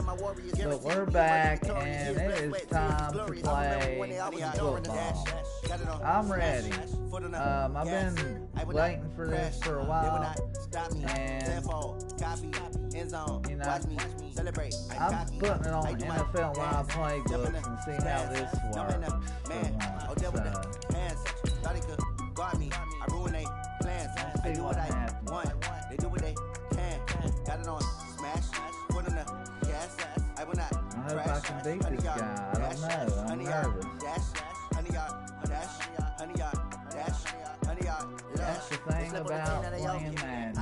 But we're back, and it is time to play football. I'm ready. I've been waiting for this for a while, and you know, I'm putting it on NFL Live Playbooks and see how this works for once. See what happens. I hope I can beat this guy. I don't know. I'm nervous. That's the thing about playing Madden.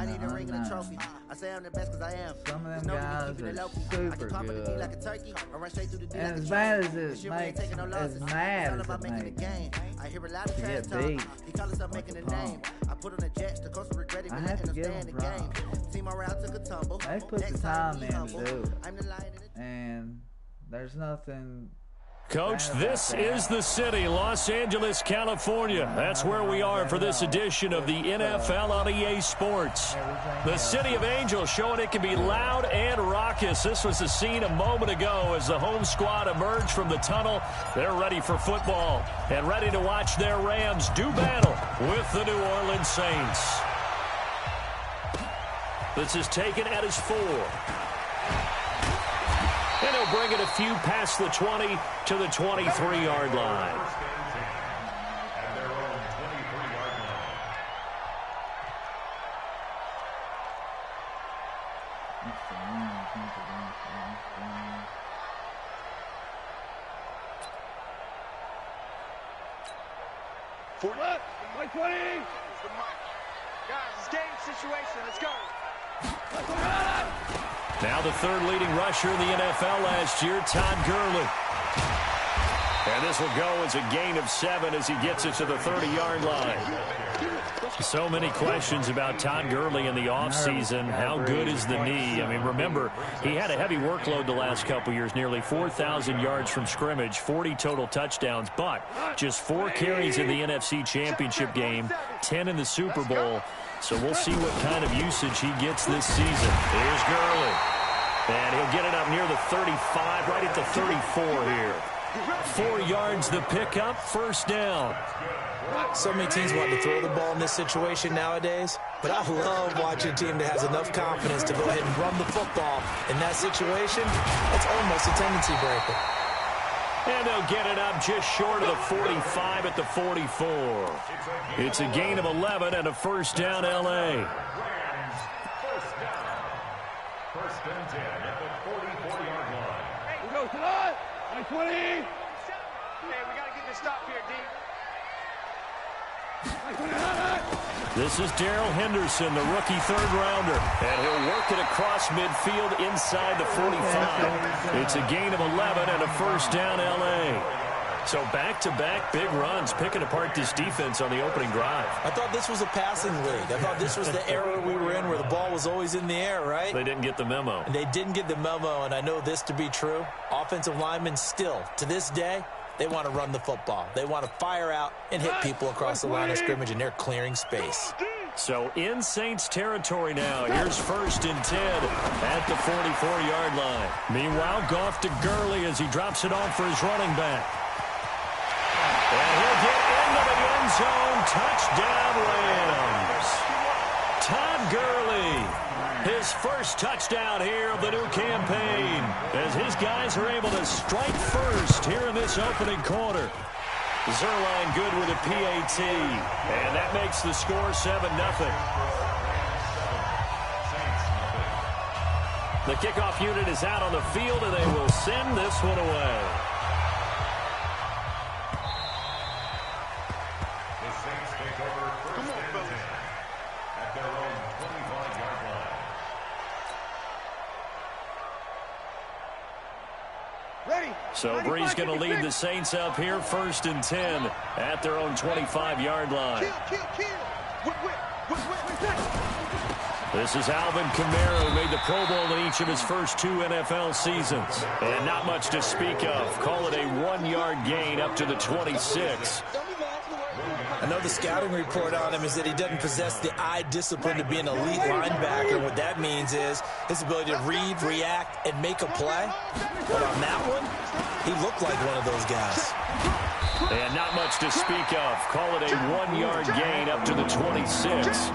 Some of them guys are super good. And as bad as it makes, as mad as it makes to get beat, I have to give them props. They put the time in to do it. And there's nothing... Coach, this is the city, Los Angeles, California. That's where we are for this edition of the NFL on EA Sports. The City of Angels showing it can be loud and raucous. This was the scene a moment ago as the home squad emerged from the tunnel. They're ready for football and ready to watch their Rams do battle with the New Orleans Saints. This is taken at his 4. And he'll bring it a few past the 20 to the 23-yard line. For left, like 20. Guys, it's game situation. Let's go. Now the third leading rusher in the NFL last year, Todd Gurley. And this will go as a gain of 7 as he gets it to the 30-yard line. So many questions about Todd Gurley in the offseason. How good is the knee? I mean, remember, he had a heavy workload the last couple years, nearly 4,000 yards from scrimmage, 40 total touchdowns, but just 4 carries in the NFC Championship game, 10 in the Super Bowl. So we'll see what kind of usage he gets this season. Here's Gurley. And he'll get it up near the 35, right at the 34 here. 4 yards the pickup, first down. So many teams want to throw the ball in this situation nowadays, but I love watching a team that has enough confidence to go ahead and run the football. In that situation, it's almost a tendency breaker. And they'll get it up just short of the 45 at the 44. It's a gain of 11 and a first down, L.A. First and 10 at the 44-yard line. We go to the 20. Hey, we got to get this stop here, D. This is Darrell Henderson, the rookie third-rounder, and he'll work it across midfield inside the 45. It's a gain of 11 and a first down, L.A. So back-to-back big runs, picking apart this defense on the opening drive. I thought this was a passing league. I thought this was the era we were in where the ball was always in the air, right? They didn't get the memo. And they didn't get the memo, and I know this to be true. Offensive linemen still, to this day, they want to run the football. They want to fire out and hit people across the line of scrimmage, and they're clearing space. So in Saints territory now. Here's first and 10 at the 44-yard line. Meanwhile, Goff to Gurley as he drops it off for his running back. And he'll get into the end zone. Touchdown, Rams. Todd Gurley, his first touchdown here of the new campaign, as his guys are able to strike first here in this opening quarter. Zerline good with a PAT, and that makes the score 7-0. The kickoff unit is out on the field, and they will send this one away. The Saints take over first and 10 at their own 25-yard line. So Bree's going to lead the Saints up here, first and 10 at their own 25-yard line. This is Alvin Kamara, who made the Pro Bowl in each of his first 2 NFL seasons. And not much to speak of. Call it a 1-yard gain up to the 26. And know the scouting report on him is that he doesn't possess the eye discipline to be an elite linebacker. And what that means is his ability to read, react, and make a play. But on that one, he looked like one of those guys. And not much to speak of. Call it a 1-yard gain up to the 26.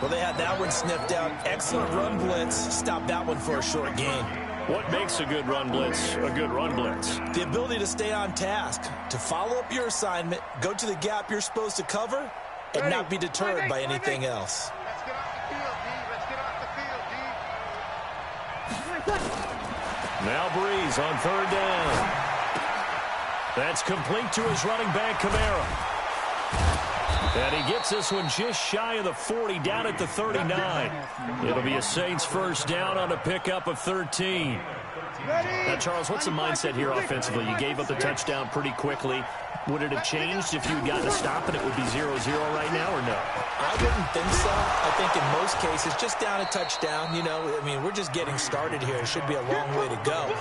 Well, they had that one sniffed out. Excellent run blitz. Stopped that one for a short gain. What makes a good run blitz a good run blitz? The ability to stay on task, to follow up your assignment, go to the gap you're supposed to cover, and not be deterred by anything else. Let's get off the field, D. Let's get off the field, D. Now Breeze on 3rd down. That's complete to his running back, Kamara. And he gets this one just shy of the 40, down at the 39. It'll be a Saints first down on a pickup of 13. Now, Charles, what's the mindset here offensively? You gave up the touchdown pretty quickly. Would it have changed if you had gotten a stop and it would be 0-0 right now, or no? I wouldn't think so. I think in most cases, just down a touchdown, you know, I mean, we're just getting started here. It should be a long way to go.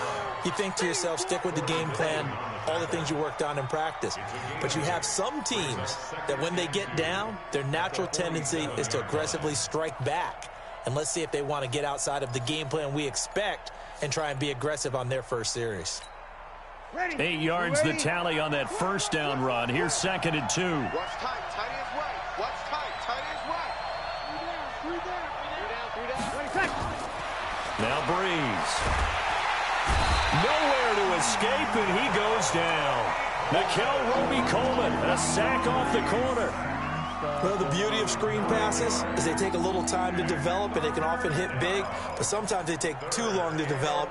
You think to yourself, stick with the game plan, all the things you worked on in practice. But you have some teams that when they get down, their natural tendency is to aggressively strike back. And let's see if they want to get outside of the game plan we expect and try and be aggressive on their first series. 8 yards the tally on that first down run. Here's 2nd and 2. Watch tight. Tight is right. Watch tight. Tight is right. Three down. Now Breeze. Nowhere to escape, and he goes down. Nickel Roby-Coleman, a sack off the corner. Well, the beauty of screen passes is they take a little time to develop, and they can often hit big, but sometimes they take too long to develop.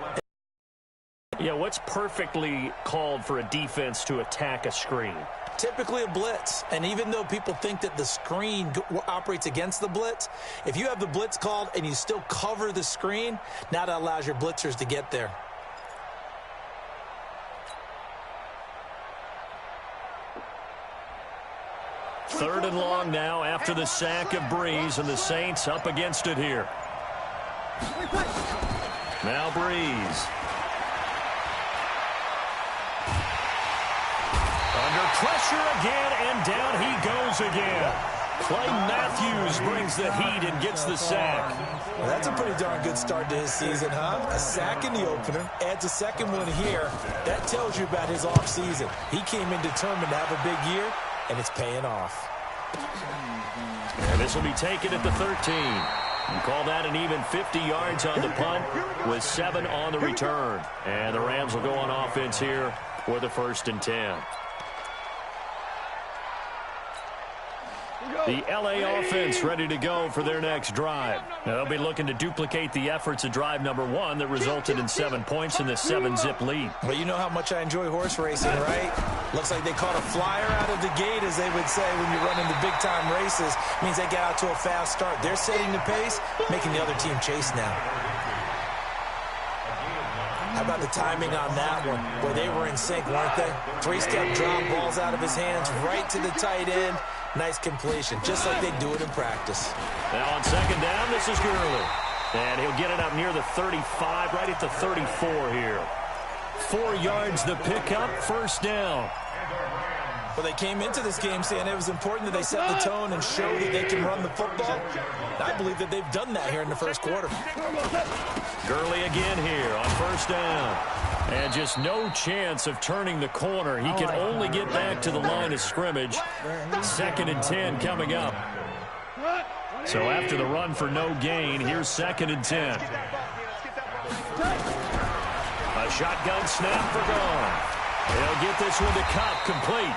Yeah, what's perfectly called for a defense to attack a screen? Typically a blitz, and even though people think that the screen operates against the blitz, if you have the blitz called and you still cover the screen, now that allows your blitzers to get there. Third and long now after the sack of Breeze, and the Saints up against it here. Now Breeze. Under pressure again, and down he goes again. Clay Matthews brings the heat and gets the sack. Well, that's a pretty darn good start to his season, huh? A sack in the opener, adds a second one here. That tells you about his offseason. He came in determined to have a big year, and it's paying off. And this will be taken at the 13. You call that an even 50 yards on the punt with 7 on the return. And the Rams will go on offense here for the 1st and 10. The L.A. offense ready to go for their next drive. Now, they'll be looking to duplicate the efforts of drive number 1 that resulted in 7 points in the 7-zip lead. Well, you know how much I enjoy horse racing, right? Looks like they caught a flyer out of the gate, as they would say when you're running the big-time races. It means they get out to a fast start. They're setting the pace, making the other team chase now. How about the timing on that one? Boy, they were in sync, weren't they? 3-step drop, balls out of his hands, right to the tight end. Nice completion, just like they do it in practice. Now on 2nd down, this is Gurley. And he'll get it up near the 35, right at the 34 here. 4 yards the pickup, 1st down. Well, they came into this game saying it was important that they set the tone and show that they can run the football. And I believe that they've done that here in the first quarter. Gurley again here on 1st down. And just no chance of turning the corner. He can only get back to the line of scrimmage. 2nd and 10 coming up. So after the run for no gain, here's 2nd and 10. A shotgun snap for Gone. He'll get this one to Cup, complete.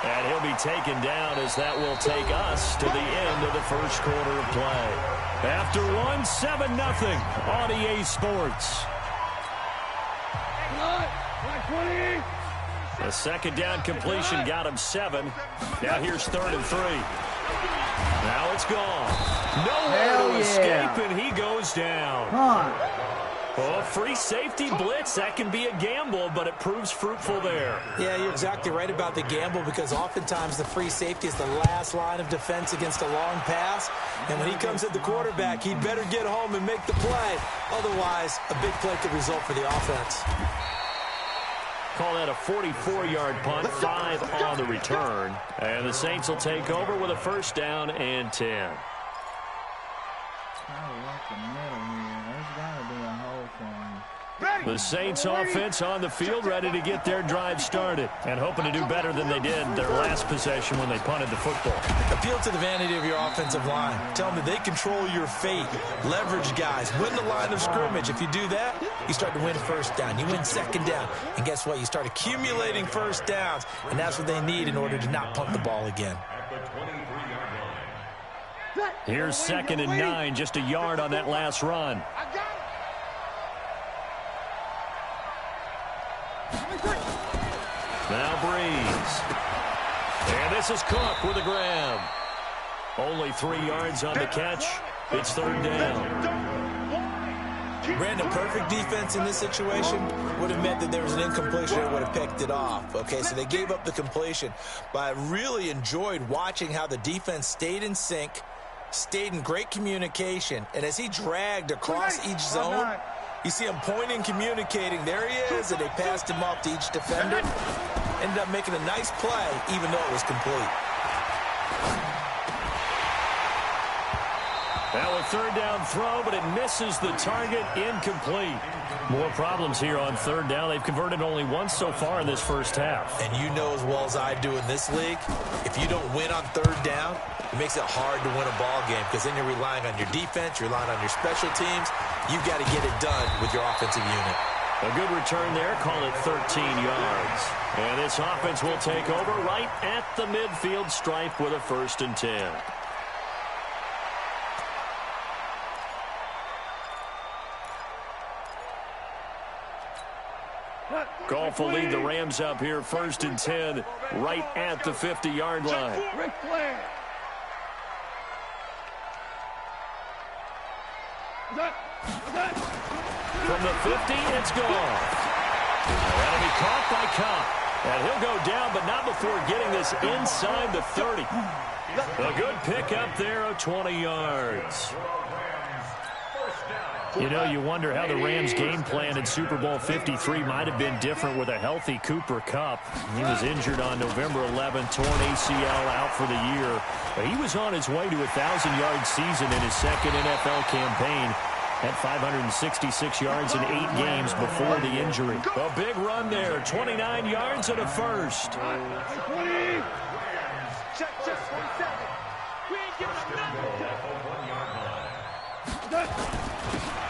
And he'll be taken down as that will take us to the end of the first quarter of play. After one, 7-0 on EA Sports. A 2nd down completion got him 7. Now here's 3rd and 3. Now it's gone. Nowhere to escape, and he goes down. Oh, free safety blitz, that can be a gamble, but it proves fruitful there. Yeah, you're exactly right about the gamble, because oftentimes the free safety is the last line of defense against a long pass. And when he comes at the quarterback, he'd better get home and make the play. Otherwise, a big play could result for the offense. Call that a 44-yard punt, 5 on the return. And the Saints will take over with a first down and 10. The Saints offense on the field, ready to get their drive started and hoping to do better than they did their last possession when they punted the football. Appeal to the vanity of your offensive line. Tell them that they control your fate. Leverage guys. Win the line of scrimmage. If you do that, you start to win first down. You win second down. And guess what? You start accumulating first downs. And that's what they need in order to not punt the ball again. Here's 2nd and 9, just a yard on that last run. Now Breeze. And this is Cook with a grab. Only 3 yards on the catch. It's 3rd down. Brandon, perfect defense in this situation would have meant that there was an incompletion and would have picked it off. Okay, so they gave up the completion. But I really enjoyed watching how the defense stayed in sync, stayed in great communication, and as he dragged across each zone, you see him pointing, communicating. There he is, and they passed him off to each defender. Ended up making a nice play, even though it was complete. Now a 3rd down throw, but it misses the target, incomplete. More problems here on 3rd down. They've converted only once so far in this first half. And you know as well as I do in this league, if you don't win on 3rd down, it makes it hard to win a ball game because then you're relying on your defense, you're relying on your special teams. You've got to get it done with your offensive unit. A good return there, call it 13 yards. And this offense will take over right at the midfield stripe with a 1st and 10. Goff will lead the Rams up here, 1st and 10, right at the 50-yard line. From the 50, it's Goff. That'll be caught by Cobb. And he'll go down, but not before getting this inside the 30. A good pickup there of 20 yards. You know, you wonder how the Rams' game plan in Super Bowl 53 might have been different with a healthy Cooper Kupp. He was injured on November 11th, torn ACL, out for the year. But he was on his way to a 1,000-yard season in his 2nd NFL campaign. Had 566 yards in 8 games before the injury. A big run there, 29 yards and a first. 20. Check, 47. We ain't giving enough.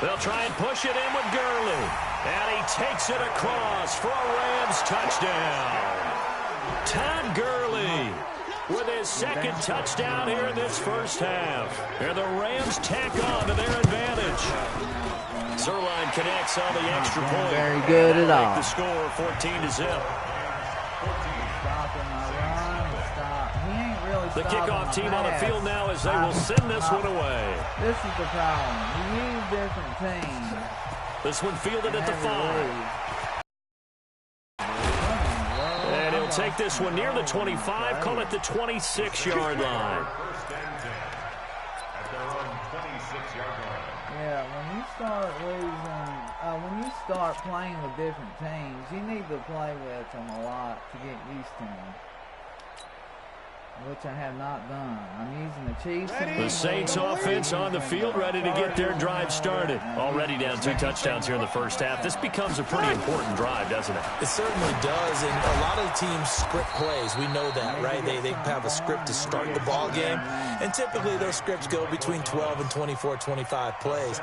They'll try and push it in with Gurley. And he takes it across for a Rams touchdown. Todd Gurley with his 2nd touchdown here in this first half. And the Rams tack on to their advantage. Zerline connects on the extra point. Very good at all. The score 14-0. The kickoff team on the field now as they will send this one away. This is the problem. You use different teams. This one fielded at the 5. And he'll take this one near the 25, call it the 26-yard line. Yeah, when you start losing, when you start playing with different teams, you need to play with them a lot to get used to them. Which I have not done. I'm using the Chiefs. The Saints offense on the field, ready to get their drive started. Already down 2 touchdowns here in the first half. This becomes a pretty important drive, doesn't it? It certainly does, and a lot of teams script plays. We know that, right? They have a script to start the ball game, and typically those scripts go between 12 and 24, 25 plays.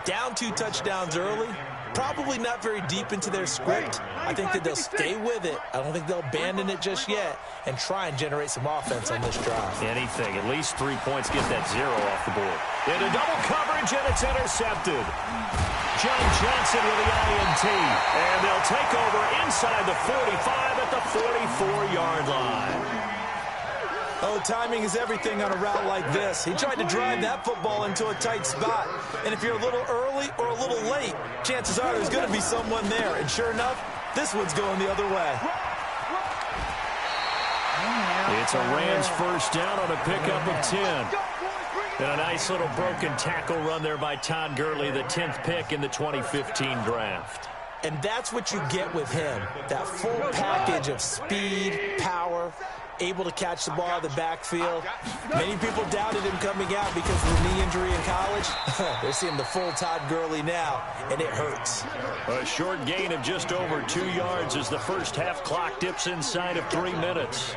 Down 2 touchdowns early, probably not very deep into their script. I think that they'll stay with it. I don't think they'll abandon it just yet and try and generate some offense on this drive. Anything, at least 3 points, get that 0 off the board. Into double coverage, and it's intercepted. John Johnson with the INT, and they'll take over inside the 45 at the 44-yard line. Oh, timing is everything on a route like this. He tried to drive that football into a tight spot. And if you're a little early or a little late, chances are there's going to be someone there. And sure enough, this one's going the other way. It's a Rams first down on a pickup of 10. And a nice little broken tackle run there by Todd Gurley, the 10th pick in the 2015 draft. And that's what you get with him, that full package of speed, power, able to catch the ball out of the backfield. Many people doubted him coming out because of the knee injury in college. They're seeing the full Todd Gurley now, and it hurts. A short gain of just over 2 yards as the first half clock dips inside of 3 minutes.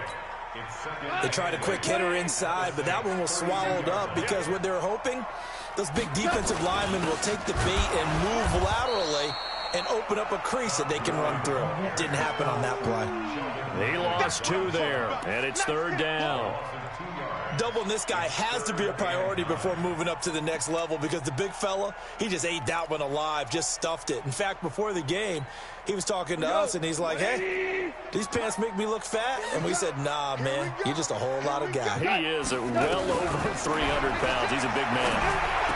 They tried a quick hitter inside, but that one was swallowed up because what they're hoping, those big defensive linemen will take the bait and move laterally and open up a crease that they can run through. Didn't happen on that play. He lost 2 there, and it's 3rd down. Doubling this guy has to be a priority before moving up to the next level because the big fella, he just ate that one alive, just stuffed it. In fact, before the game, he was talking to us, and he's like, hey, these pants make me look fat? And we said, nah, man, you're just a whole lot of guy. He is at well over 300 pounds. He's a big man.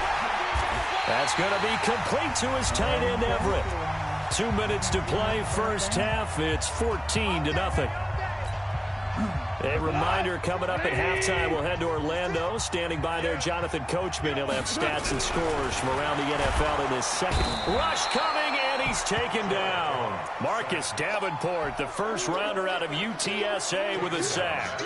That's going to be complete to his tight end, Everett. 2 minutes to play, first half. It's 14-0. A reminder coming up at halftime. We'll head to Orlando. Standing by there, Jonathan Coachman. He'll have stats and scores from around the NFL in his second. Rush coming, and he's taken down. Marcus Davenport, the first rounder out of UTSA with a sack.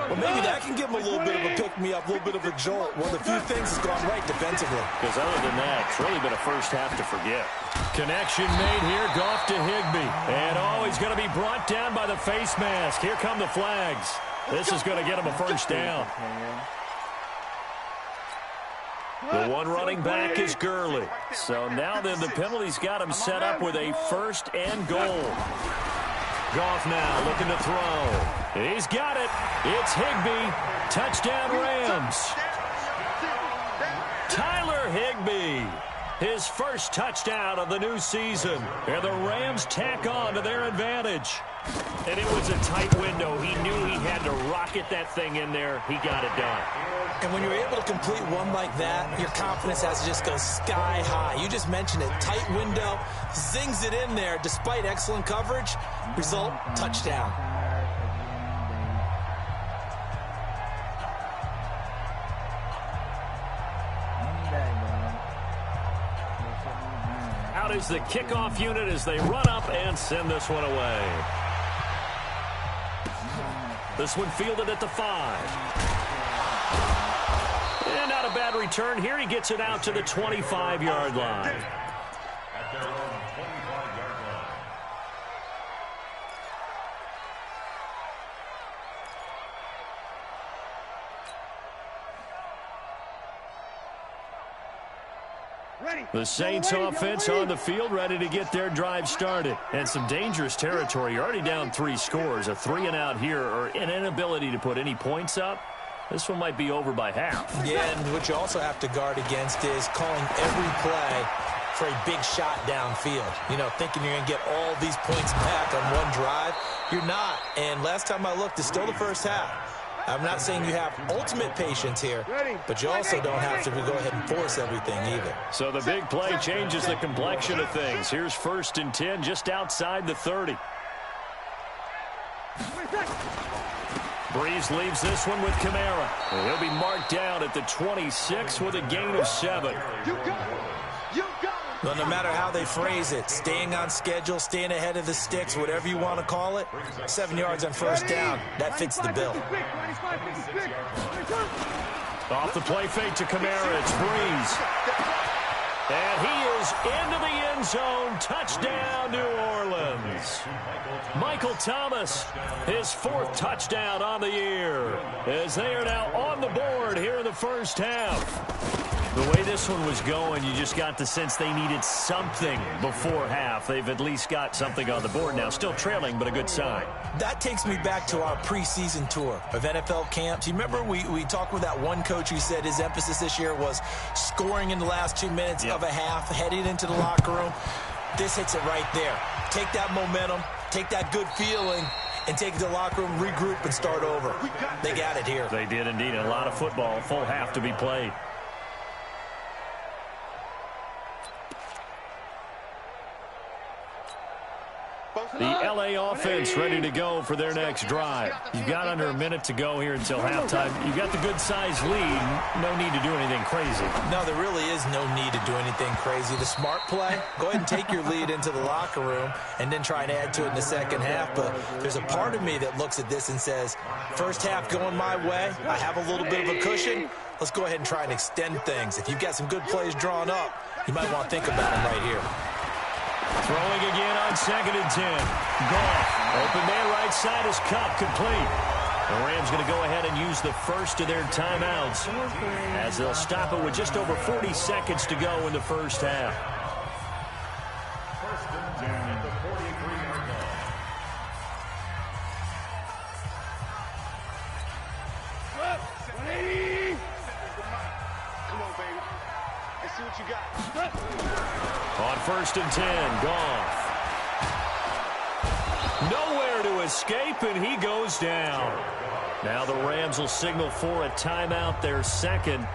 Well, maybe that can give him a little bit of a pick-me-up, a little bit of a jolt. One of the few things has gone right defensively. Because other than that, it's really been a first half to forget. Connection made here, Goff to Higbee. And he's going to be brought down by the face mask. Here come the flags. This is going to get him a first down. The one running back is Gurley. So now then the penalty's got him set up with a 1st and goal. Goff now looking to throw. He's got it. It's Higbee. Touchdown Rams. Tyler Higbee. His first touchdown of the new season. And the Rams tack on to their advantage. And it was a tight window. He knew he had to rocket that thing in there. He got it done. And when you're able to complete one like that, your confidence has to just go sky high. You just mentioned it. Tight window, zings it in there despite excellent coverage. Result, touchdown. Out is the kickoff unit as they run up and send this one away. This one fielded at the 5. And not a bad return here. He gets it out to the 25-yard line. The Saints offense on the field, ready to get their drive started. And some dangerous territory. You're already down 3 scores. A 3-and-out here, or an inability to put any points up. This one might be over by half. Yeah, and what you also have to guard against is calling every play for a big shot downfield. You know, thinking you're going to get all these points back on one drive. You're not. And last time I looked, it's still the first half. I'm not saying you have ultimate patience here, but you also don't have to go ahead and force everything either. So the big play changes the complexion of things. Here's 1st and 10 just outside the 30. Breeze leaves this one with Kamara. He'll be marked down at the 26 with a gain of 7. Well, no matter how they phrase it, staying on schedule, staying ahead of the sticks, whatever you want to call it, 7 yards on 1st down, that fits the bill. Off the play fake to Kamara, it's Breeze. And he is into the end zone. Touchdown, New Orleans. Michael Thomas, his 4th touchdown on the year, as they are now on the board here in the first half. The way this one was going, you just got the sense they needed something before half. They've at least got something on the board now. Still trailing, but a good sign. That takes me back to our preseason tour of NFL camps. You remember we talked with that one coach who said his emphasis this year was scoring in the last 2 minutes of a half, heading into the locker room. This hits it right there. Take that momentum, take that good feeling, and take it to the locker room, regroup, and start over. They got it here. They did indeed. A lot of football, full half to be played. The LA offense ready to go for their next drive. You've got under a minute to go here until halftime. You've got the good-sized lead. No need to do anything crazy. No, there really is no need to do anything crazy. The smart play, go ahead and take your lead into the locker room and then try and add to it in the second half. But there's a part of me that looks at this and says, first half going my way, I have a little bit of a cushion. Let's go ahead and try and extend things. If you've got some good plays drawn up, you might want to think about them right here. Throwing again on 2nd and 10. Goff. Open man right side is Cup complete. The Rams going to go ahead and use the first of their timeouts as they'll stop it with just over 40 seconds to go in the first half. 1st and 10 at the 43-yard line. Come on, baby. Let's see what you got. On 1st and 10, Goff. Nowhere to escape, and he goes down. Now the Rams will signal for a timeout, their second,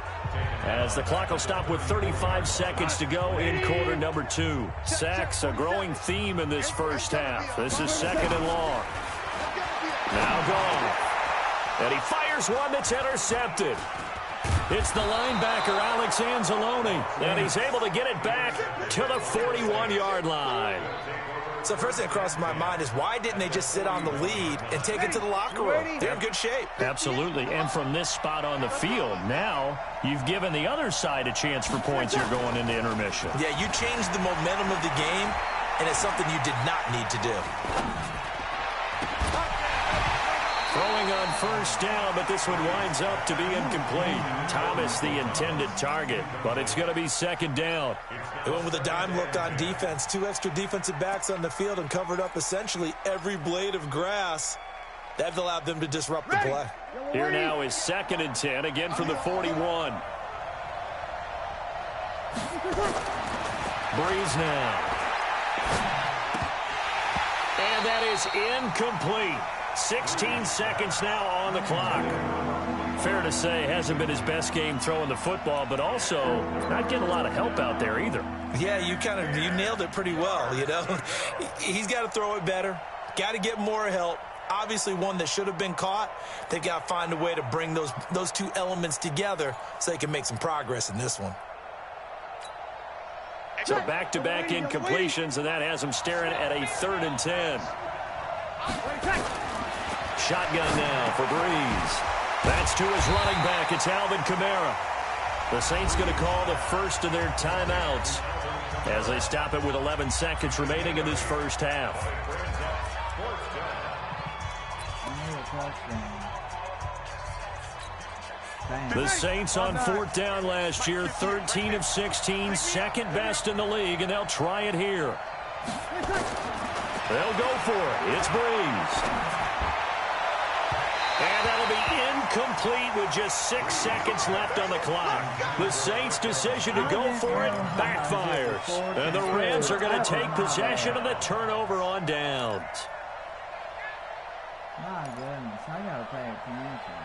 as the clock will stop with 35 seconds to go in quarter number 2. Sacks, a growing theme in this first half. This is 2nd and long. Now Goff. And he fires one that's intercepted. It's the linebacker, Alex Anzalone, and he's able to get it back to the 41-yard line. So first thing that crossed my mind is why didn't they just sit on the lead and take it to the locker room? They're in good shape. Absolutely, and from this spot on the field, now you've given the other side a chance for points here going into intermission. Yeah, you changed the momentum of the game, and it's something you did not need to do. Throwing on 1st down, but this one winds up to be incomplete. Thomas the intended target, but it's going to be 2nd down. They went with a dime look on defense. 2 extra defensive backs on the field and covered up essentially every blade of grass. That allowed them to disrupt the play. Here now is 2nd and 10, again from the 41. Breeze now. And that is incomplete. 16 seconds now on the clock. Fair to say, hasn't been his best game throwing the football, but also not getting a lot of help out there either. Yeah, you nailed it pretty well, you know. He's got to throw it better. Got to get more help. Obviously one that should have been caught. They got to find a way to bring those two elements together so they can make some progress in this one. So back-to-back incompletions, and that has him staring at a 3rd and 10. Shotgun now for Breeze. That's to his running back. It's Alvin Kamara. The Saints going to call the first of their timeouts as they stop it with 11 seconds remaining in this first half. The Saints on 4th down last year, 13 of 16, second best in the league, and they'll try it here. They'll go for it. It's Breeze. And that'll be incomplete with just 6 seconds left on the clock. The Saints' decision to go for it backfires. And the Rams are going to take possession of the turnover on downs. My goodness, I got to pay attention.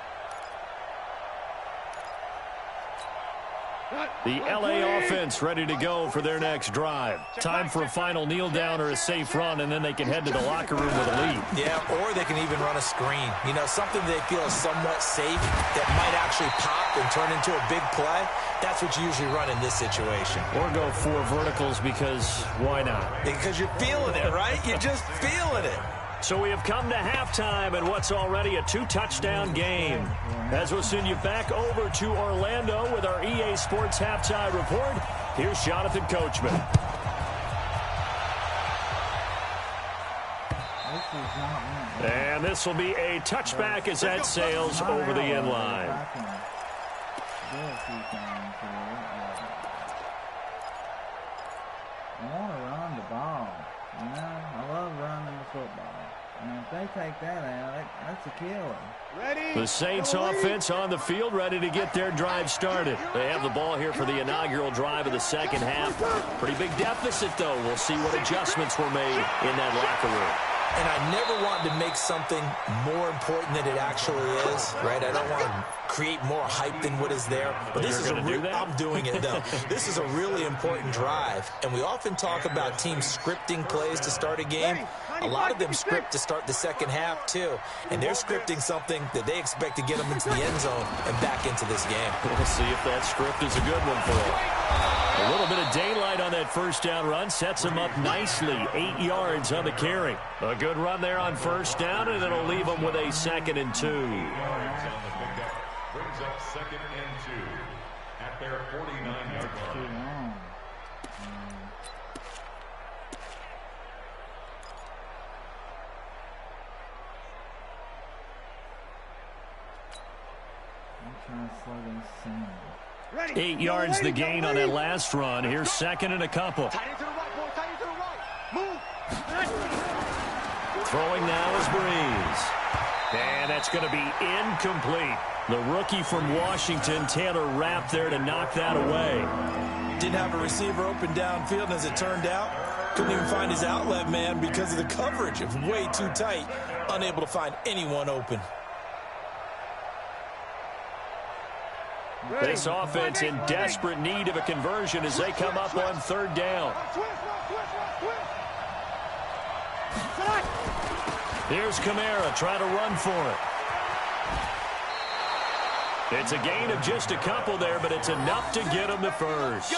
The LA offense ready to go for their next drive. Time for a final kneel down or a safe run, and then they can head to the locker room with a lead. Yeah, or they can even run a screen. You know, something they feel is somewhat safe that might actually pop and turn into a big play. That's what you usually run in this situation. Or go 4 verticals because why not? Because you're feeling it, right? You're just feeling it. So we have come to halftime in what's already a 2-touchdown game. As we'll send you back over to Orlando with our EA Sports Halftime Report, here's Jonathan Coachman. And this will be a touchback as that sails over the end line. I want to run the ball. You know, I love running the football. And if they take that out, that's a killer. The Saints offense on the field, ready to get their drive started. They have the ball here for the inaugural drive of the second half. Pretty big deficit, though. We'll see what adjustments were made in that locker room. And I never want to make something more important than it actually is, right? I don't want to create more hype than what is there. But this is I'm doing it, though. This is a really important drive. And we often talk about teams scripting plays to start a game. A lot of them script to start the second half, too. And they're scripting something that they expect to get them into the end zone and back into this game. We'll see if that script is a good one for them. A little bit of daylight on that first down run sets him up nicely. 8 yards on the carry. A good run there on first down, and it'll leave them with a 2nd and 2. Brings up 2nd and 2 at their 49-yard line. Trying to slow this down. 8 yards the gain on that last run. Here's 2nd and a couple. Tight end to the right, boy. Tight end to the right. Move. Throwing now is Breeze. And that's going to be incomplete. The rookie from Washington, Taylor Rapp, there to knock that away. Didn't have a receiver open downfield, and as it turned out, couldn't even find his outlet man because of the coverage. It was way too tight. Unable to find anyone open. This offense in desperate need of a conversion as they come up on 3rd down. Here's Kamara trying to run for it. It's a gain of just a couple there, but it's enough to get him the first.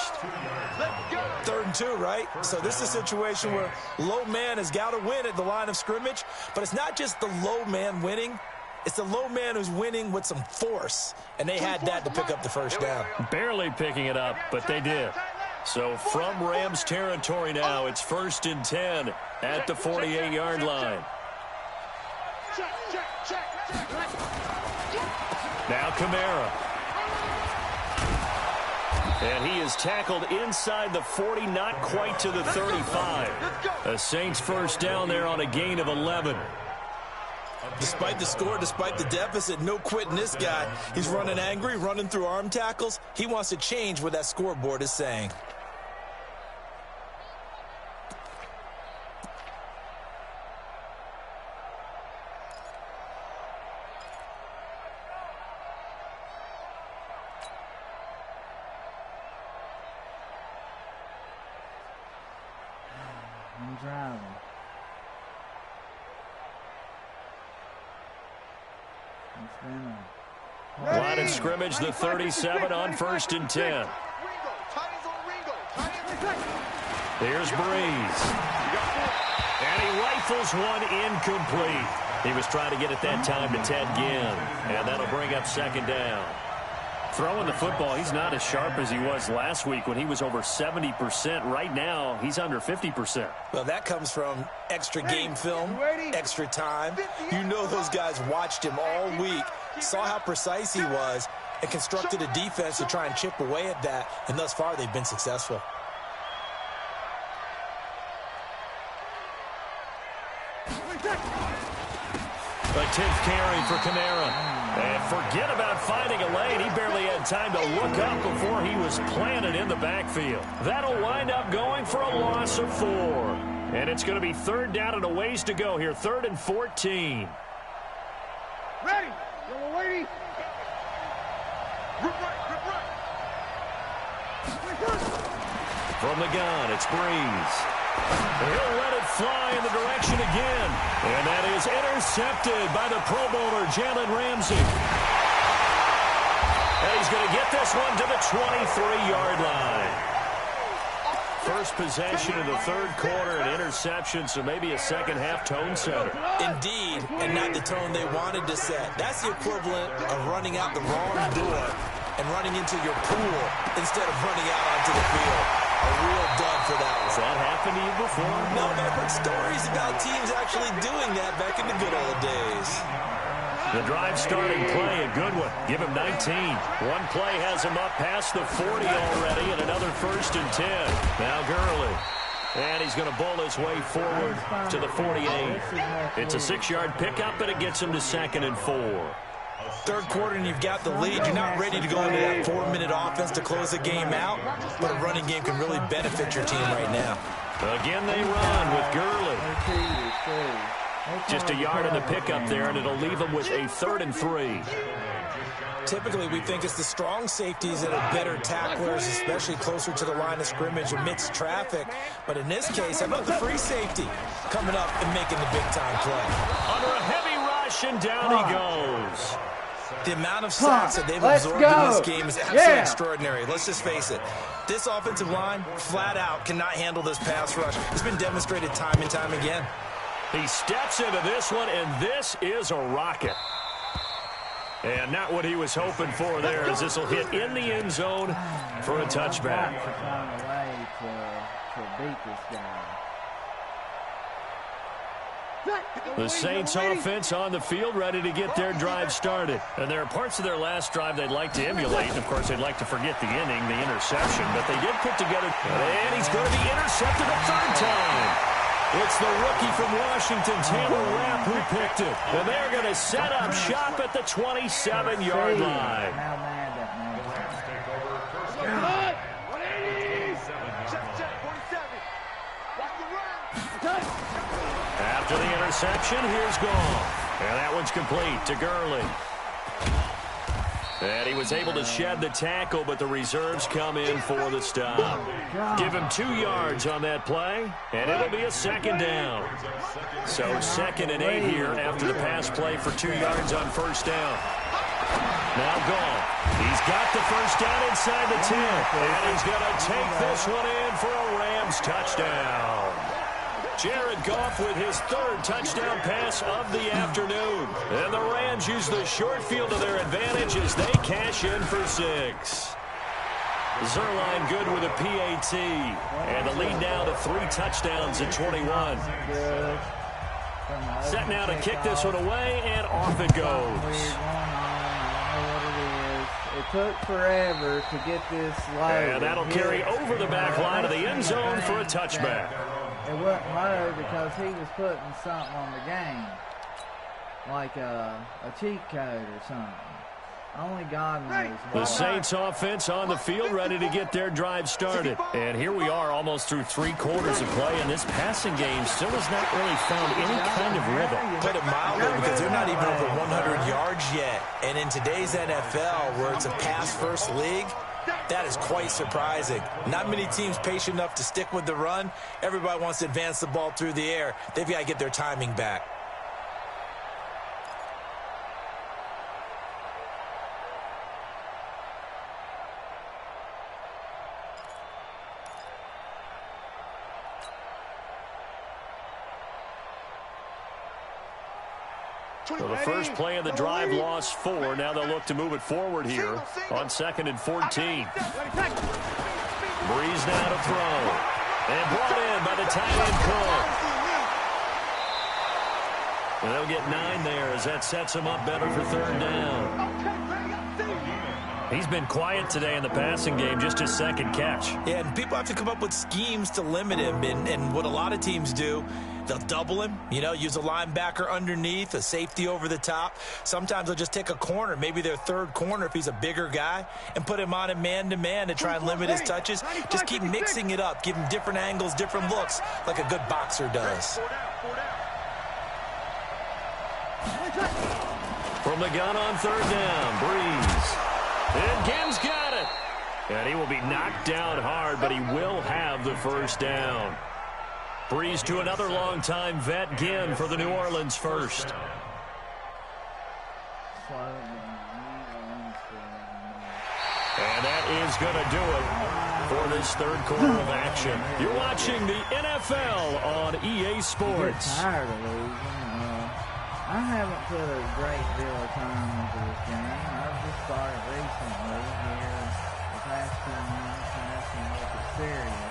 3rd and 2, right? So this is a situation where low man has got to win at the line of scrimmage, but it's not just the low man winning. It's the low man who's winning with some force, and they had that to pick up the first down. Barely picking it up, but they did. So from Rams territory now, it's 1st and 10 at the 48-yard line. Now Kamara. And he is tackled inside the 40, not quite to the 35. A Saints first down there on a gain of 11. Despite the score, despite the deficit, no quitting this guy. He's running angry, running through arm tackles. He wants to change what that scoreboard is saying. I'm driving. Line of scrimmage, the 37 on 1st and 10. Here's Breeze. And he rifles one incomplete. He was trying to get it that time to Ted Ginn. And that'll bring up 2nd down. Throwing the football, he's not as sharp as he was last week when he was over 70%. Right now, he's under 50%. Well, that comes from extra game film, extra time. You know those guys watched him all week, saw how precise he was, and constructed a defense to try and chip away at that. And thus far, they've been successful. A 10th carry for Kamara. And forget about finding a lane. He barely had time to look up before he was planted in the backfield. That'll wind up going for a loss of 4. And it's going to be 3rd down and a ways to go here. 3rd and 14. Ready. You're waiting. From the gun, it's Breeze. He'll let it fly in the direction again. And that is intercepted by the Pro Bowler, Jalen Ramsey. And he's going to get this one to the 23-yard line. First possession of the 3rd quarter, an interception, so maybe a second-half tone setter. Indeed, and not the tone they wanted to set. That's the equivalent of running out the wrong door and running into your pool instead of running out onto the field. A real dud for that one. Has that happened to you before? No, but I've heard stories about teams actually doing that back in the good old days. The drive starting play, a good one. Give him 19. One play has him up past the 40 already, and another 1st and 10. Now Gurley. And he's going to bowl his way forward to the 48. It's a 6-yard pickup, and it gets him to 2nd and 4. 3rd quarter and you've got the lead. You're not ready to go into that 4-minute offense to close the game out, but a running game can really benefit your team right now. Again, they run with Gurley. Just a yard in the pickup there, and it'll leave them with a 3rd and 3. Typically, we think it's the strong safeties that are better tacklers, especially closer to the line of scrimmage amidst traffic. But in this case, how about the free safety coming up and making the big-time play? Under a heavy rush, and down he goes. The amount of sacks that they've absorbed in this game is absolutely extraordinary. Let's just face it. This offensive line, flat out, cannot handle this pass rush. It's been demonstrated time and time again. He steps into this one, and this is a rocket. And not what he was hoping for there, as this will hit in the end zone for a touchback. The Saints offense on the field, ready to get their drive started. And there are parts of their last drive they'd like to emulate. And, of course, they'd like to forget the inning, the interception. But they did put together, and he's going to be intercepted a 3rd time. It's the rookie from Washington, Taylor Rapp, who picked it. And they're going to set up shop at the 27-yard line. After the interception, here's Goff. And that one's complete to Gurley. And he was able to shed the tackle, but the reserves come in for the stop. Give him 2 yards on that play, and it'll be a 2nd down. So 2nd and 8 here after the pass play for 2 yards on 1st down. Now Goff. He's got the 1st down inside the 10, and he's going to take this one in for a Rams touchdown. Jared Goff with his 3rd touchdown pass of the afternoon. And the Rams use the short field to their advantage as they cash in for 6. Zerline good with a PAT. And the lead now to 3 touchdowns at 21. Set now to kick this one away, and off it goes. It took forever to get this loaded. And that'll carry over the back line of the end zone for a touchback. It wasn't low because he was putting something on the game, like a cheat code or something. Only God knows. The Saints offense on the field, ready to get their drive started. And here we are almost through 3 quarters of play, and this passing game still has not really found any kind of rhythm. Put it mildly, because they're not even over 100 yards yet. And in today's NFL, where it's a pass-first league, that is quite surprising. Not many teams patient enough to stick with the run. Everybody wants to advance the ball through the air. They've got to get their timing back. So the first play of the drive lost 4. Now they'll look to move it forward here on 2nd and 14. Breeze now to throw. And brought in by the tight end Cook. And they'll get 9 there as that sets them up better for 3rd down. He's been quiet today in the passing game, just his 2nd catch. Yeah, and people have to come up with schemes to limit him. And what a lot of teams do, they'll double him, use a linebacker underneath, a safety over the top. Sometimes they'll just take a corner, maybe their 3rd corner if he's a bigger guy, and put him on a man-to-man to try and limit his touches. Just keep mixing it up, give him different angles, different looks, like a good boxer does. From the gun on 3rd down, Breeze. And Ginn's got it. And he will be knocked down hard, but he will have the 1st down. Breeze to another long-time vet, Ginn, for the New Orleans 1st. And that is going to do it for this 3rd quarter of action. You're watching the NFL on EA Sports. I'm tired of losing. I haven't put a great deal of time into this game. I've just started recently here the past 2 months, and that's when I make it serious,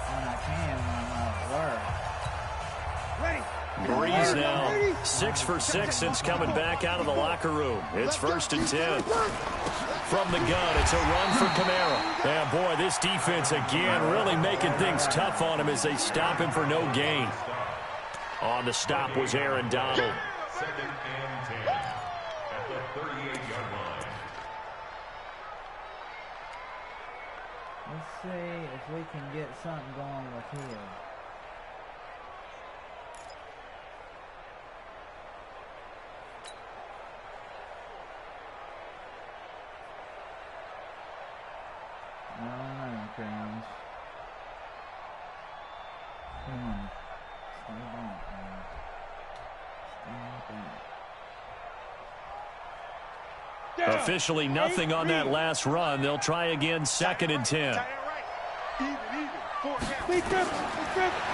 when I can, when I'm not at work. Breeze now 6 for 6 since coming back out of the locker room. It's 1st and 10. From the gun, it's a run for Kamara. And boy, this defense again really making things tough on him as they stop him for no gain. On the stop was Aaron Donald. 2nd and 10 at the 38-yard line. Let's see if we can get something going with him. Officially nothing on that last run. They'll try again, 2nd and 10.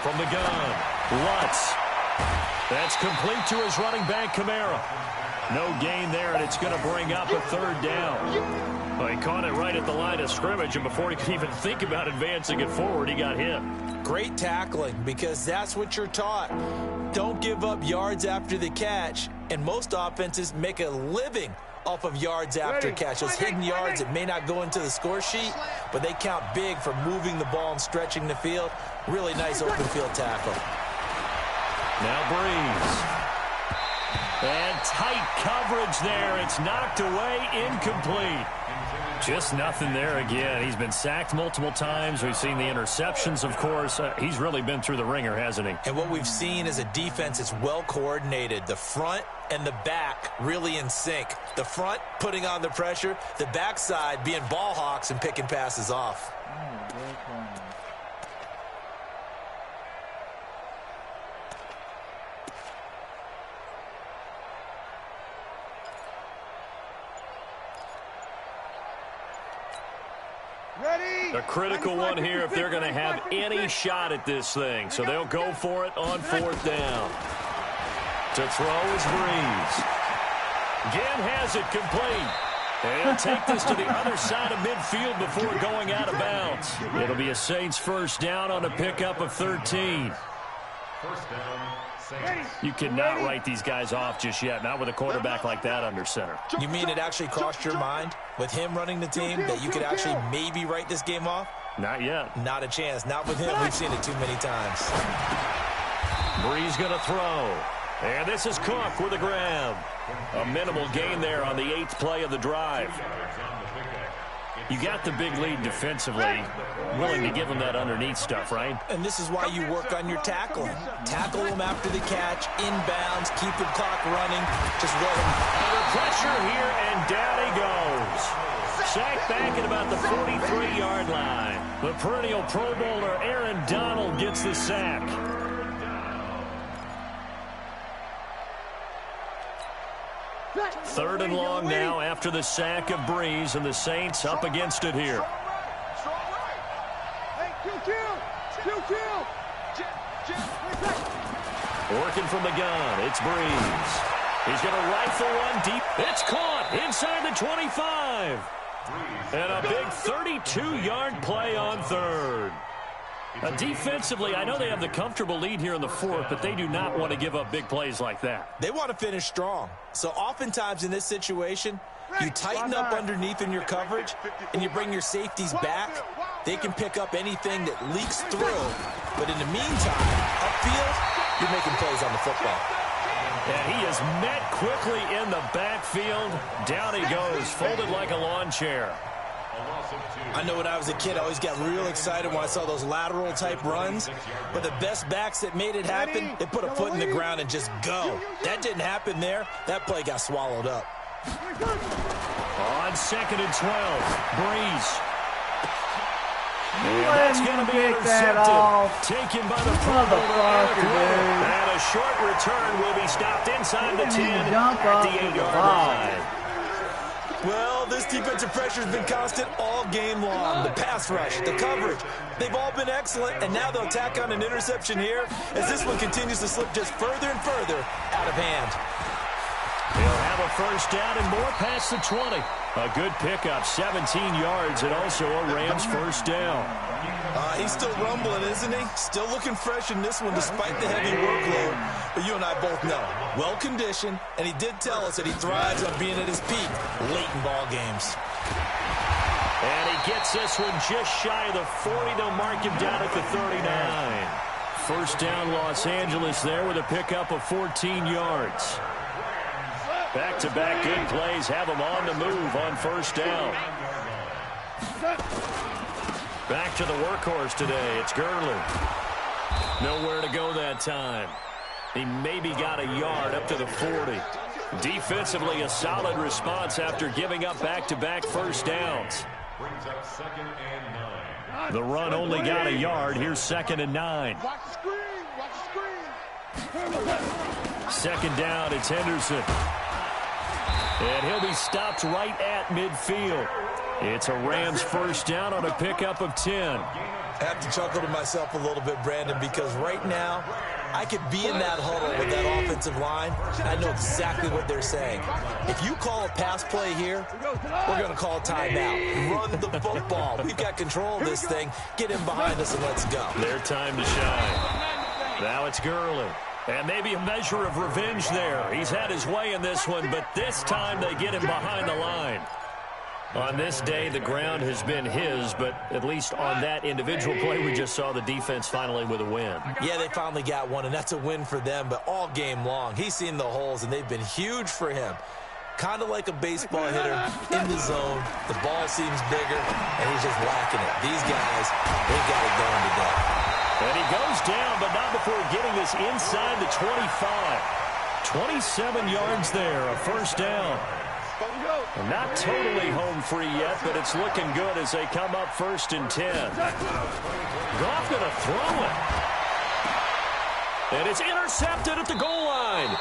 From the gun, Lutz. That's complete to his running back, Kamara. No gain there, and it's going to bring up a 3rd down. Well, he caught it right at the line of scrimmage, and before he could even think about advancing it forward, he got hit. Great tackling, because that's what you're taught. Don't give up yards after the catch, and most offenses make a living off of yards after catch. Those hidden yards that may not go into the score sheet, but they count big for moving the ball and stretching the field. Really nice open field tackle. Now Breeze. And tight coverage there. It's knocked away, incomplete. Just nothing there again. He's been sacked multiple times. We've seen the interceptions, of course. He's really been through the ringer, hasn't he? And what we've seen is a defense that's well coordinated. The front and the back really in sync. The front putting on the pressure. The backside being ball hawks and picking passes off. A critical one here if they're going to have any shot at this thing. So they'll go for it on 4th down. To throw is Breeze. Again has it complete. They'll take this to the other side of midfield before going out of bounds. It'll be a Saints 1st down on a pickup of 13. 1st down. You cannot write these guys off just yet, not with a quarterback like that under center. You mean it actually crossed your mind with him running the team that you could actually maybe write this game off? Not yet. Not a chance. Not with him. We've seen it too many times. Breeze going to throw. And this is Cook with a grab. A minimal gain there on the 8th play of the drive. You got the big lead defensively. Willing to give them that underneath stuff, right? And this is why you work on your tackling. Tackle them after the catch, inbounds, keep the clock running. Just let them. Under pressure here, and down he goes. Sacked back at about the 43-yard line. The perennial Pro Bowler Aaron Donald gets the sack. Third and long now after the sack of Breeze, and the Saints up against it here. Working from the gun, it's Breeze. He's going to rifle one deep. It's caught inside the 25. And a big 32-yard play on 3rd. Defensively, I know they have the comfortable lead here in the 4th, but they do not want to give up big plays like that. They want to finish strong. So oftentimes in this situation, you tighten up underneath in your coverage, and you bring your safeties back. They can pick up anything that leaks through. But in the meantime, upfield, you're making plays on the football. And he is met quickly in the backfield. Down he goes, folded like a lawn chair. I know when I was a kid, I always got real excited when I saw those lateral type runs. But the best backs that made it happen, they put a foot in the ground and just go. That didn't happen there. That play got swallowed up. On 2nd and 12, Breeze. And that's going to be intercepted. Taken by the Pro Bowler, and a short return will be stopped inside the 10 at the 8-yard line. Well, this defensive pressure has been constant all game long. The pass rush, the coverage, they've all been excellent, and now they'll tack on an interception here as this one continues to slip just further and further out of hand. He'll have a 1st down and more past the 20. A good pickup, 17 yards, and also a Rams 1st down. He's still rumbling, isn't he? Still looking fresh in this one despite the heavy workload. But you and I both know, well-conditioned, and he did tell us that he thrives on being at his peak late in ball games. And he gets this one just shy of the 40. They'll mark him down at the 39. 1st down Los Angeles there with a pickup of 14 yards. Back-to-back good plays have them on the move on 1st down. Back to the workhorse today. It's Gurley. Nowhere to go that time. He maybe got a yard up to the 40. Defensively, a solid response after giving up back-to-back 1st downs. Brings up 2nd and 9. The run only got a yard. Here's 2nd and 9. Watch the screen. Watch the screen. Second down, it's Henderson. And he'll be stopped right at midfield. It's a Rams first down on a pickup of 10. I have to chuckle to myself a little bit, Brandon, because right now I could be in that huddle with that offensive line, and I know exactly what they're saying. If you call a pass play here, we're going to call a timeout. Run the football. We've got control of this thing. Get him behind us and let's go. Their time to shine. Now it's Gurley. And maybe a measure of revenge there. He's had his way in this one, but this time they get him behind the line. On this day, the ground has been his, but at least on that individual play, we just saw the defense finally with a win. Yeah, they finally got one, and that's a win for them, but all game long, he's seen the holes, and they've been huge for him. Kind of like a baseball hitter in the zone. The ball seems bigger, and he's just whacking it. These guys, they've got it going today. And he goes down, but not before getting this inside the 25. 27 yards there, a first down. Not totally home free yet, but it's looking good as they come up 1st and 10. Goff going to throw it. And it's intercepted at the goal line.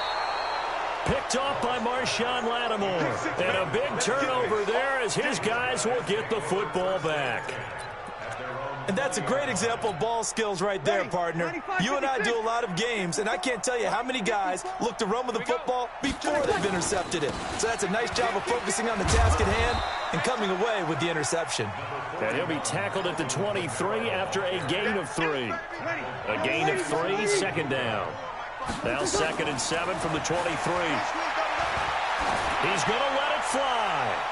Picked off by Marshawn Lattimore. And a big turnover there as his guys will get the football back. And that's a great example of ball skills right there, partner. You and I do a lot of games, and I can't tell you how many guys look to run with the football before they've intercepted it. So that's a nice job of focusing on the task at hand and coming away with the interception. And he'll be tackled at the 23 after a gain of 3. A gain of 3, second down. Now 2nd and 7 from the 23. He's going to let it fly.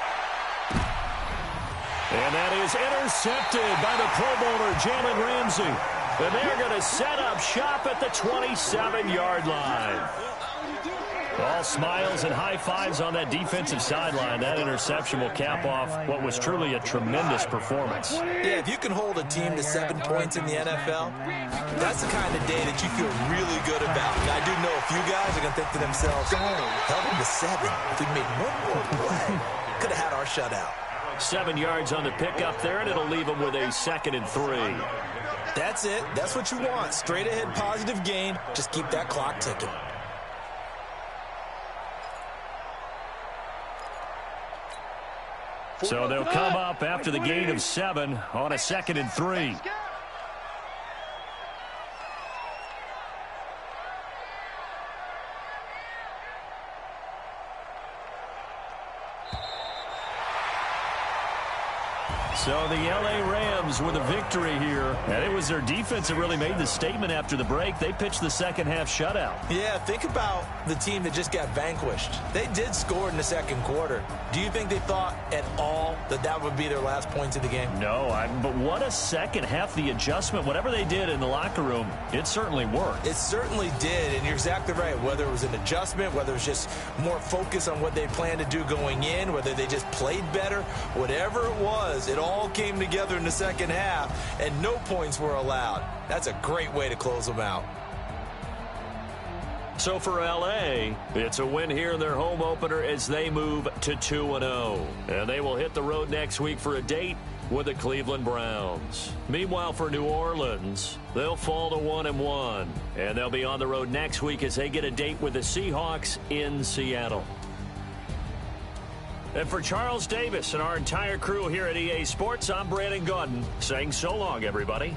And that is intercepted by the Pro Bowler, Jalen Ramsey. And they're going to set up shop at the 27-yard line. All smiles and high fives on that defensive sideline. That interception will cap off what was truly a tremendous performance. Yeah, if you can hold a team to 7 points in the NFL, that's the kind of day that you feel really good about. And I do know a few guys are going to think to themselves, held them to 7. If we made one more play, could have had our shutout. 7 yards on the pickup there, and it'll leave them with a 2nd and 3. That's it. That's what you want. Straight ahead positive gain. Just keep that clock ticking. So they'll come up after the gain of 7 on a 2nd and 3. So the L.A. Rams with a victory here. And it was their defense that really made the statement after the break. They pitched the second half shutout. Yeah, think about the team that just got vanquished. They did score in the second quarter. Do you think they thought at all that that would be their last points of the game? No, but what a second half. The adjustment, whatever they did in the locker room, it certainly worked. It certainly did, and you're exactly right. Whether it was an adjustment, whether it was just more focus on what they planned to do going in, whether they just played better, whatever it was, it all came together in the second half, and no points were allowed. That's a great way to close them out. So for L.A., it's a win here in their home opener as they move to 2-0. And they will hit the road next week for a date with the Cleveland Browns. Meanwhile, for New Orleans, they'll fall to 1-1. And they'll be on the road next week as they get a date with the Seahawks in Seattle. And for Charles Davis and our entire crew here at EA Sports, I'm Brandon Gaudin saying so long, everybody.